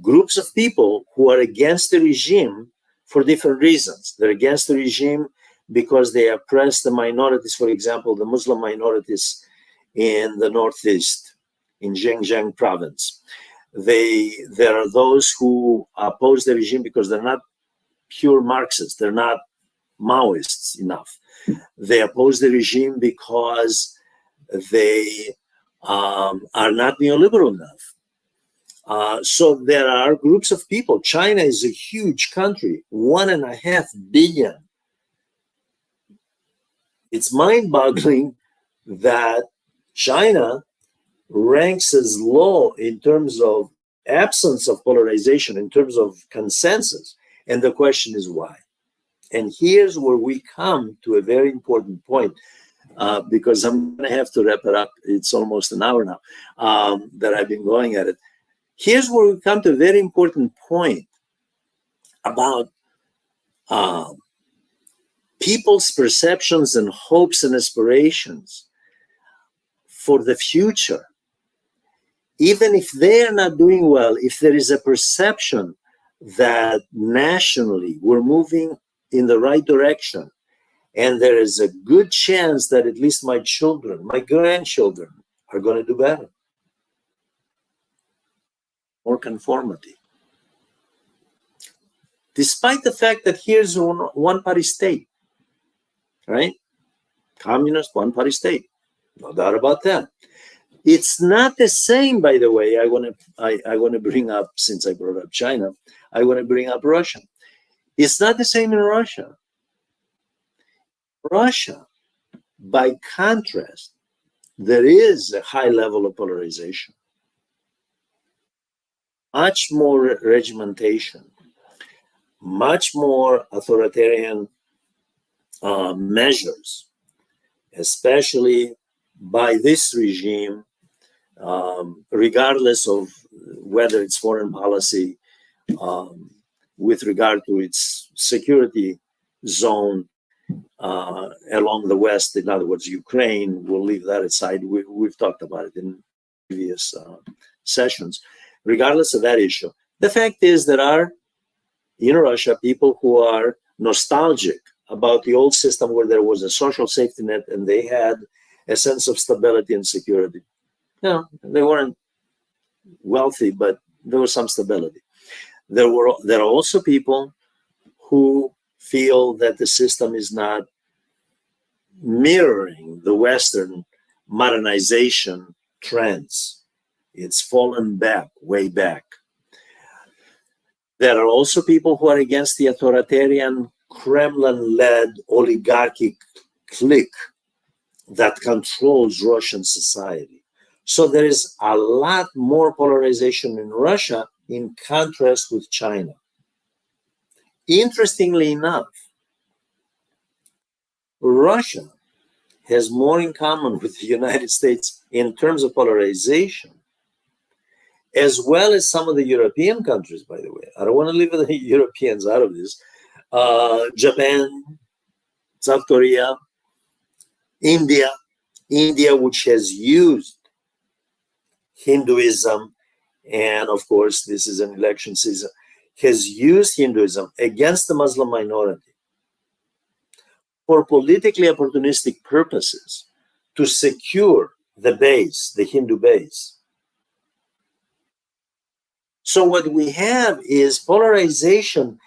groups of people who are against the regime for different reasons. They're against the regime because they oppress the minorities, for example, the Muslim minorities in the Northeast, in Xinjiang province. There are those who oppose the regime because they're not pure Marxists, they're not Maoists enough. They oppose the regime because they are not neoliberal enough. So there are groups of people. China is a huge country, 1.5 billion. It's mind-boggling that China ranks as low in terms of absence of polarization, in terms of consensus. And the question is why? And here's where we come to a very important point, because I'm going to have to wrap it up. It's almost an hour now that I've been going at it. Here's where we come to a very important point about people's perceptions and hopes and aspirations for the future. Even if they are not doing well, if there is a perception that nationally we're moving in the right direction, and there is a good chance that at least my children, my grandchildren, are going to do better. More conformity. Despite the fact that here's a one-party state, right? Communist one-party state, no doubt about that. It's not the same, by the way. I want to bring up, since I brought up China, I want to bring up Russia. It's not the same in Russia. Russia, by contrast, there is a high level of polarization, much more regimentation, much more authoritarian measures, especially by this regime, regardless of whether it's foreign policy, with regard to its security zone along the West, in other words, Ukraine. We'll leave that aside. We've talked about it in previous sessions. Regardless of that issue, the fact is there are in Russia people who are nostalgic about the old system where there was a social safety net and they had a sense of stability and security. You know, they weren't wealthy, but there was some stability. There are also people who feel that the system is not mirroring the Western modernization trends. It's fallen back, way back. There are also people who are against the authoritarian Kremlin-led oligarchic clique that controls Russian society. So there is a lot more polarization in Russia in contrast with China. Interestingly enough, Russia has more in common with the United States in terms of polarization, as well as some of the European countries, by the way. I don't want to leave the Europeans out of this. Japan, South Korea, India, which has used Hinduism, and of course, this is an election season, has used Hinduism against the Muslim minority for politically opportunistic purposes to secure the base, the Hindu base. So what we have is polarization.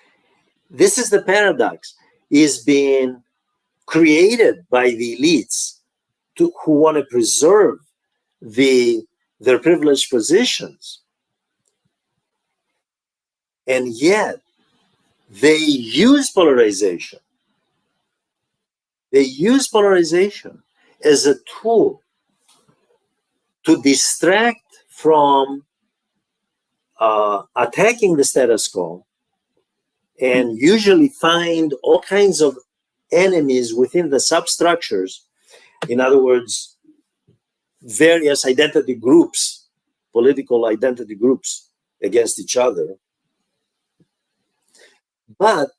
This is the paradox, is being created by the elites who want to preserve their privileged positions. And yet they use polarization. They use polarization as a tool to distract from attacking the status quo, and usually find all kinds of enemies within the substructures. In other words, various identity groups, political identity groups against each other. But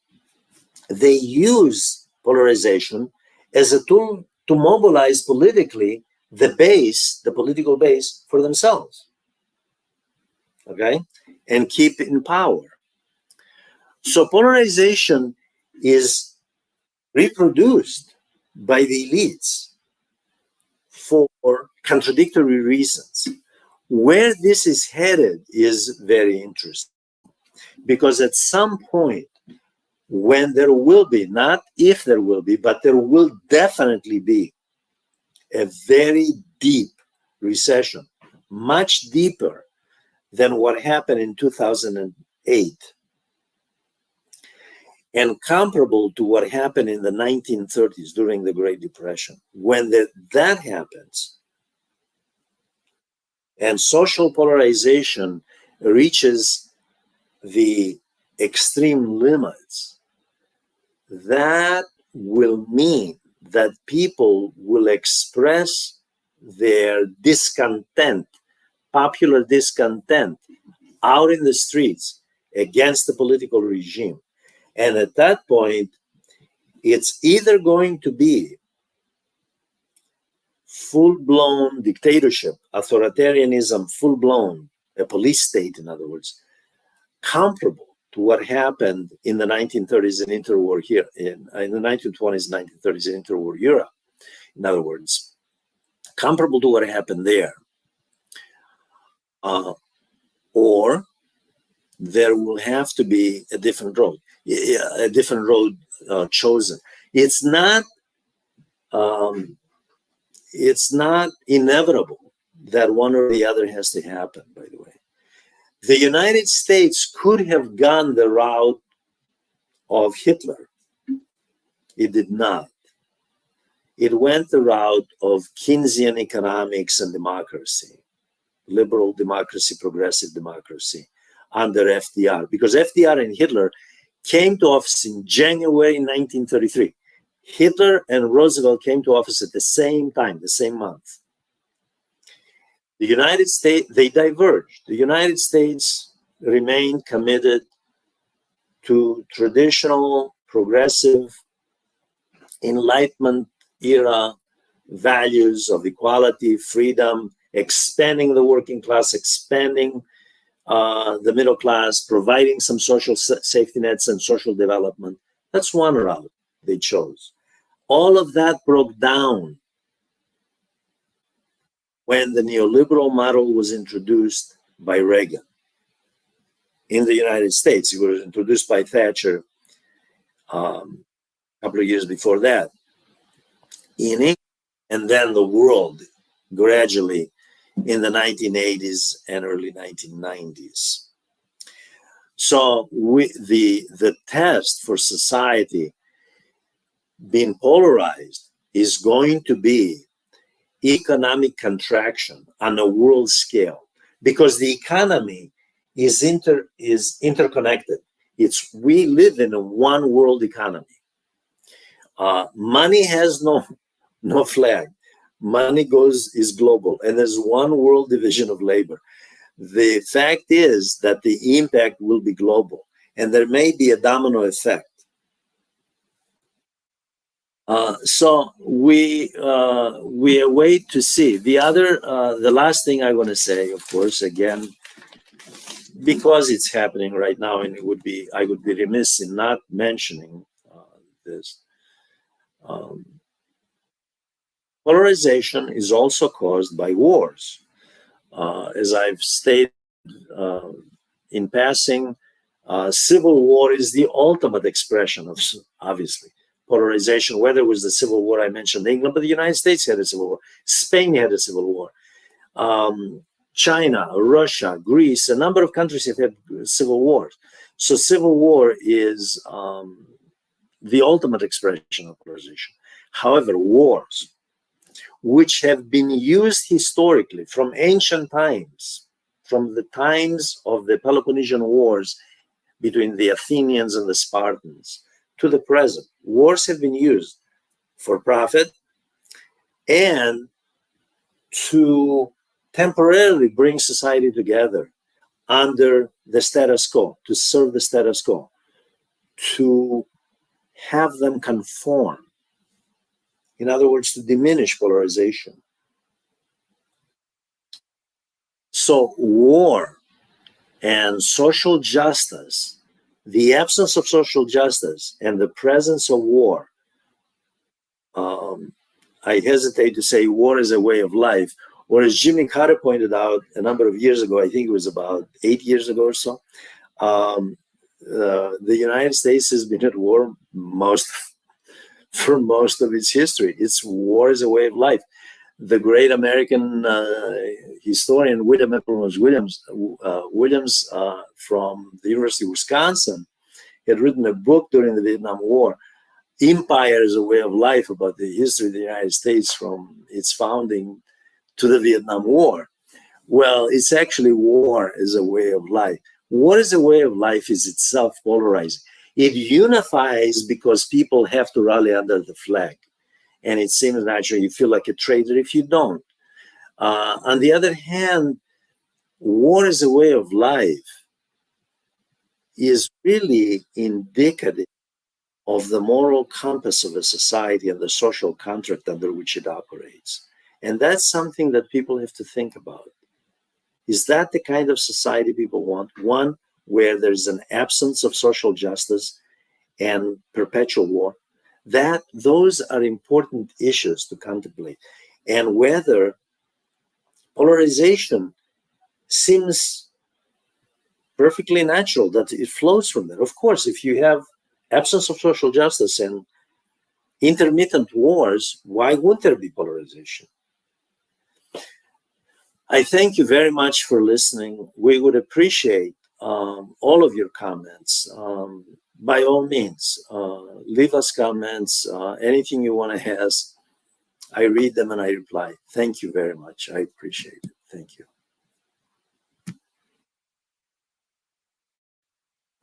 they use polarization as a tool to mobilize politically the base, the political base, for themselves. Okay? And keep in power. So polarization is reproduced by the elites for contradictory reasons. Where this is headed is very interesting, because at some point, when there will be, not if there will be, but there will definitely be a very deep recession, much deeper than what happened in 2008, and comparable to what happened in the 1930s during the Great Depression. When that happens, and social polarization reaches the extreme limits, that will mean that people will express their discontent, popular discontent, out in the streets against the political regime. And at that point, it's either going to be full-blown dictatorship, authoritarianism, full-blown, a police state, in other words, comparable to what happened in the 1930s and interwar here, in the 1920s, 1930s and interwar Europe. In other words, comparable to what happened there. Or there will have to be a different road, chosen. It's not inevitable that one or the other has to happen, by the way. The United States could have gone the route of Hitler. It did not. It went the route of Keynesian economics and democracy, liberal democracy, progressive democracy, under FDR. Because FDR and Hitler came to office in January 1933. Hitler and Roosevelt came to office at the same time, the same month. The United States, they diverged. The United States remained committed to traditional, progressive, Enlightenment era values of equality, freedom, expanding the working class, expanding the middle class, providing some social safety nets and social development. That's one route. they chose. All of that broke down when the neoliberal model was introduced by Reagan in the United States. It was introduced by Thatcher a couple of years before that in England, and then the world gradually in the 1980s and early 1990s. So the test for society being polarized is going to be economic contraction on a world scale, because the economy is interconnected. We live in a one world economy. Money has no flag. Money is global, and there's one world division of labor. The fact is that the impact will be global, and there may be a domino effect. So we await to see. The last thing I want to say, of course, again, because it's happening right now, and I would be remiss in not mentioning this. Polarization is also caused by wars. As I've stated in passing, civil war is the ultimate expression of, obviously, polarization. Whether it was the civil war I mentioned, England, but the United States had a civil war. Spain had a civil war. China, Russia, Greece, a number of countries have had civil wars. So civil war is the ultimate expression of polarization. However, wars, which have been used historically from ancient times, from the times of the Peloponnesian Wars between the Athenians and the Spartans to the present, wars have been used for profit and to temporarily bring society together under the status quo, to serve the status quo, to have them conform. In other words, to diminish polarization. So war and social justice, the absence of social justice and the presence of war, I hesitate to say war is a way of life, or as Jimmy Carter pointed out a number of years ago, I think it was about 8 years ago or so, the United States has been at war for most of its history. War is a way of life. The great American historian William Epplewhite Williams from the University of Wisconsin had written a book during the Vietnam War, Empire is a Way of Life, about the history of the United States from its founding to the Vietnam War. Well, it's actually war is a way of life. War is a way of life is itself polarizing. It unifies because people have to rally under the flag. And it seems natural. You feel like a traitor if you don't. On the other hand, war is a way of life is really indicative of the moral compass of a society and the social contract under which it operates. And that's something that people have to think about. Is that the kind of society people want? One where there's an absence of social justice and perpetual war? Those are important issues to contemplate. And whether polarization seems perfectly natural, that it flows from there. Of course, if you have absence of social justice and intermittent wars, why wouldn't there be polarization? I thank you very much for listening. We would appreciate all of your comments. By all means, leave us comments, anything you want to ask. I read them and I reply. Thank you very much. I appreciate it. Thank you.